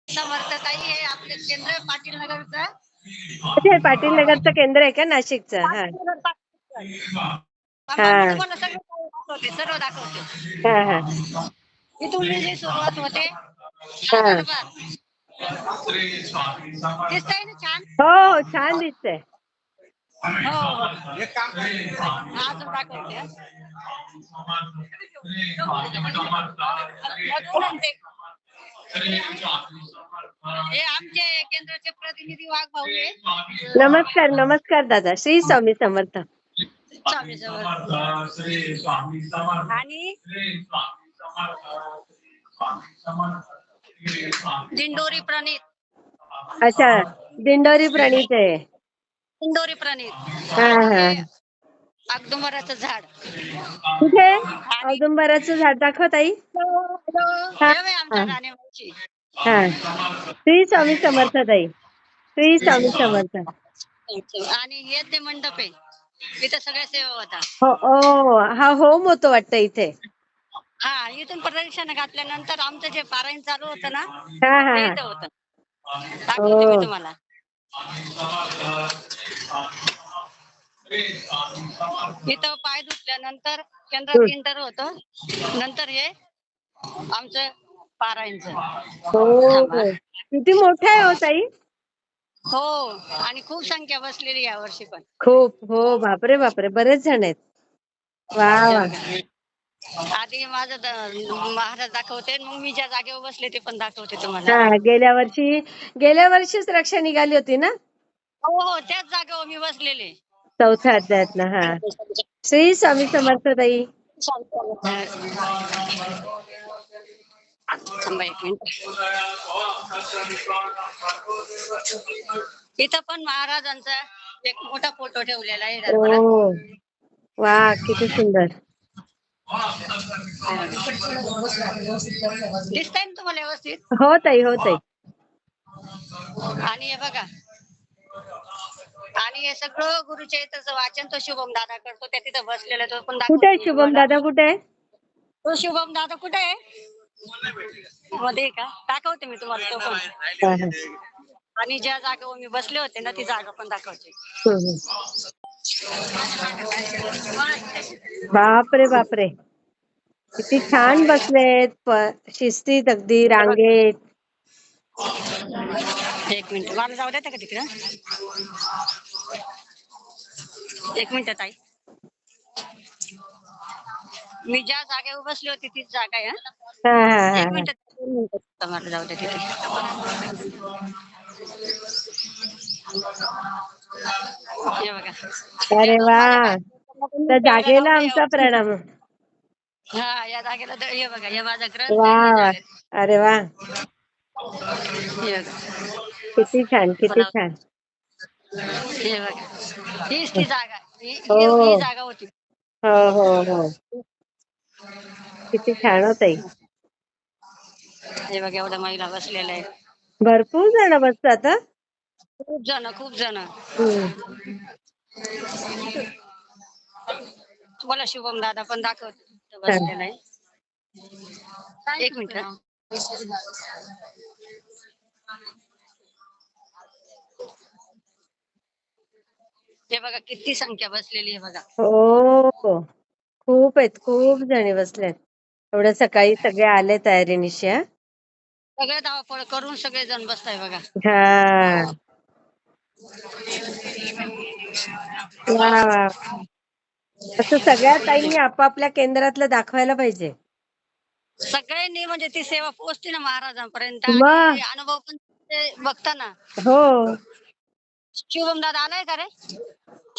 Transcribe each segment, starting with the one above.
समर्थताई हे आपले केंद्र पाटील नगरचं. अच्छा, हे पाटील नगरचं केंद्र आहे का नाशिकचं? हा हा तुम्हाला सर्व दाखवते. हा हा इथून जी सुरुवात होते हा. बरोबर. दिसतंय ना छान. हो हो, छान दिसतंय. हो एक काम अजून दाखवते. हे आमचे केंद्राचे प्रतिनिधी वाघभाऊ आहे. नमस्कार नमस्कार दादा, श्री स्वामी समर्थ. स्वामी समर्थ. आणि दिंडोरी प्रणित. अच्छा, दिंडोरी प्रणीत आहे. दिंडोरी प्रणित हा आणि हा. हे औदुंबराचं झाड. कुठे आणि औदुंबराचं झाड दाखव ताई. हा हे बघ हा आमच्या राणेबाईची. हा. श्री स्वामी समर्थ ताई, श्री स्वामी समर्थ. आणि हे ते मंडप आहे. इथं सगळ्या सेवा होता. हो ओ, हा होम होतो वाटतं इथे. हा इथून प्रदक्षिणा घातल्यानंतर आमचं जे पारायण चालू होतं ना हा हा ते हा. इथं होतं. दाखवते मी ओ तुम्हाला. इथं पाय धुतल्यानंतर केंद्रात इंटर होतं. नंतर हे आमचं पारायणचं. थांबा. हो, किती मोठा आहे हो ताई. हो आणि खूप संख्या बसलेली या वर्षी पण. खूप. हो, बापरे बापरे, बरेच जण आहेत. वा हे वा. बघा. आधी माझं महाराज दाखवते, मग मी ज्या जागेवर बसले ते पण दाखवते तुम्हाला. हा, गेल्या वर्षीच रक्षा निघाली होती ना. हो हो त्याच जागेवर मी बसलेले. चौथ्या अध्यायातनं. हा, श्री स्वामी समर्थ ताई. थांबा एक मिनिट. इथं पण महाराजांचा एक मोठा फोटो ठेवलेला आहे दरबारात. ओ वा, किती सुंदर. दिसतंय ना तुम्हाला व्यवस्थित. हो ताई, हो ताई. आणि हे बघा. आणि हे सगळं गुरुचरित्राचं वाचन तो शुभम दादा करतो. त्या तिथं बसलेला तो पण कुठे आहे दाखवतो शुभम तुम्हाला. दादा, कुठे आहे? तो शुभम दादा कुठे आहे? मध्ये का दाखवते मी तुम्हाला तो पण. हा, हा. आणि ज्या जागेवर मी बसले होते ना ती जागा पण दाखवते. हम्म. बापरे बापरे, किती छान बसलेत, शिस्तीत अगदी रांगेत. एक मिनिट मला जाऊ देता का तिकडं. एक मिनिट ताई. मी ज्या जागेवर बसली होती तीच जागा आहे. हा हा हा एक हा. मिनिट 2 मिनिटं मला जाऊ दे तिथे. हे बघा. अरे या वा, माझ्या त्या पेढ्या जागेला लावल्या आमचा प्रणाम. हा या जागेला हे बघा हे माझा ग्रंथ वा आहे हे वा, झाड. अरे वा, हे बघा. किती छान, किती पुन्हा छान. हे बघा. हीच ती जागा. ही हो जागा होती. हो हो हो, किती छान होत आहे. हे बघा एवढ्या महिला बसलेल्या आहे. भरपूर जण बसतात हं. खूप जण हम्म. तुम्हाला शुभम दादा पण दाखवतो हा. बसलेला आहे. एक मिनिट. हे बघा किती संख्या बसलेली आहे बघा. हो, खूप आहेत, खूप जणी बसल्यात. एवढ्या सकाळी सगळे आले तयारीनिशी. हा सगळे धावपळ करून सगळे जण बसताय बघा. हा. वा वा, असं सगळ्या ताईंनी आपापल्या केंद्रातलं दाखवायला पाहिजे. सगळ्यांनी म्हणजे ती सेवा पोहोचते ना महाराजांपर्यंत मग आणि अनुभव पण ते बघताना. हो, शुभम दादा आलाय का रे?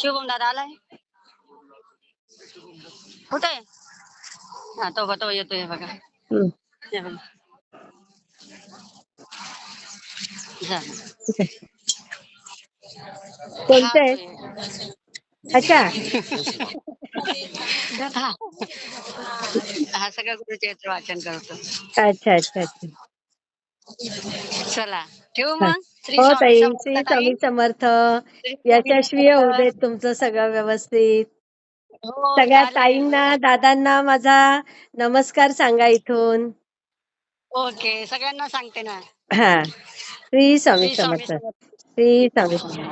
शुभम दादा आलाय कुठे? हा तो येतोय बघा. हम्म. हे बघा. झालं. ठीक आहे. हा कोणतं आहे? तो आहे. अच्छा. हा सगळं गुरुचरित्र वाचन करतो. अच्छा अच्छा अच्छा. चला ठेवू हा. मग. श्री हो स्वामी ताई, समर्थ श्री ताई. स्वामी समर्थ. श्री स्वामी यशस्वी होऊ समर्थ. देत तुमचं सगळं व्यवस्थित. हो सगळ्या चालेल. ताईंना दादांना माझा नमस्कार सांगा इथून. ओके सगळ्यांना सांगते ना. हा. श्री स्वामी श्री स्वामी समर्थ. समर्थ. श्री स्वामी समर्थ.